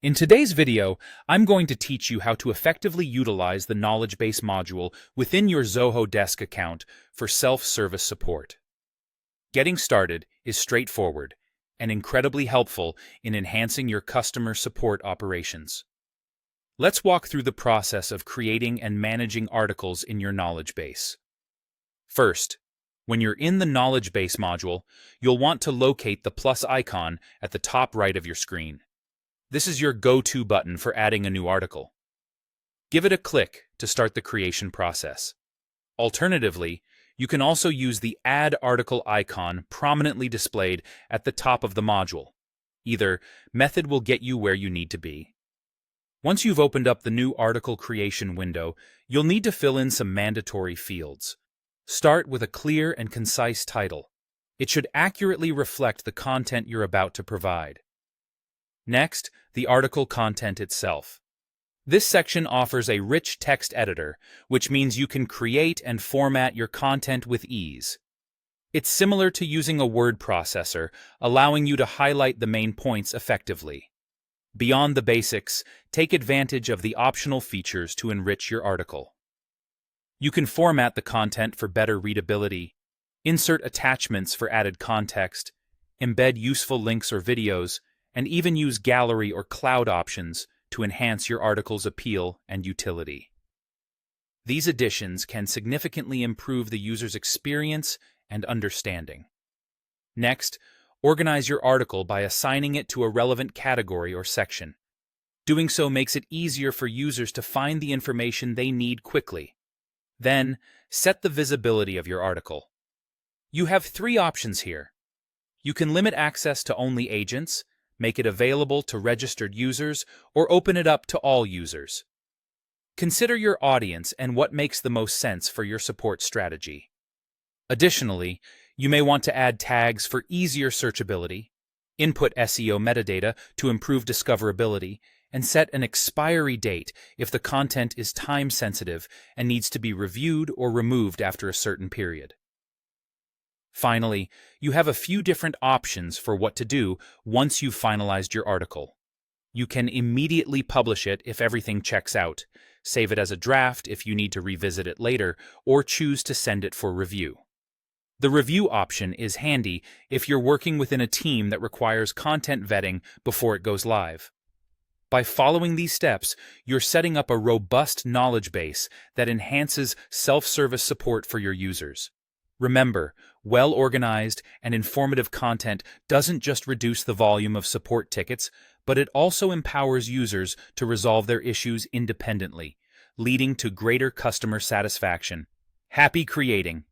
In today's video, I'm going to teach you how to effectively utilize the Knowledge Base module within your Zoho Desk account for self-service support. Getting started is straightforward and incredibly helpful in enhancing your customer support operations. Let's walk through the process of creating and managing articles in your Knowledge Base. First, when you're in the Knowledge Base module, you'll want to locate the plus icon at the top right of your screen. This is your go-to button for adding a new article. Give it a click to start the creation process. Alternatively, you can also use the Add Article icon prominently displayed at the top of the module. Either method will get you where you need to be. Once you've opened up the new article creation window, you'll need to fill in some mandatory fields. Start with a clear and concise title. It should accurately reflect the content you're about to provide. Next, the article content itself. This section offers a rich text editor, which means you can create and format your content with ease. It's similar to using a word processor, allowing you to highlight the main points effectively. Beyond the basics, take advantage of the optional features to enrich your article. You can format the content for better readability, insert attachments for added context, embed useful links or videos, and even use gallery or cloud options to enhance your article's appeal and utility. These additions can significantly improve the user's experience and understanding. Next, organize your article by assigning it to a relevant category or section. Doing so makes it easier for users to find the information they need quickly. Then, set the visibility of your article. You have three options here. You can limit access to only agents, make it available to registered users, or open it up to all users. Consider your audience and what makes the most sense for your support strategy. Additionally, you may want to add tags for easier searchability, input SEO metadata to improve discoverability, and set an expiry date if the content is time-sensitive and needs to be reviewed or removed after a certain period. Finally, you have a few different options for what to do once you've finalized your article. You can immediately publish it if everything checks out, save it as a draft if you need to revisit it later, or choose to send it for review. The review option is handy if you're working within a team that requires content vetting before it goes live. By following these steps, you're setting up a robust knowledge base that enhances self-service support for your users. Remember, well-organized and informative content doesn't just reduce the volume of support tickets, but it also empowers users to resolve their issues independently, leading to greater customer satisfaction. Happy creating!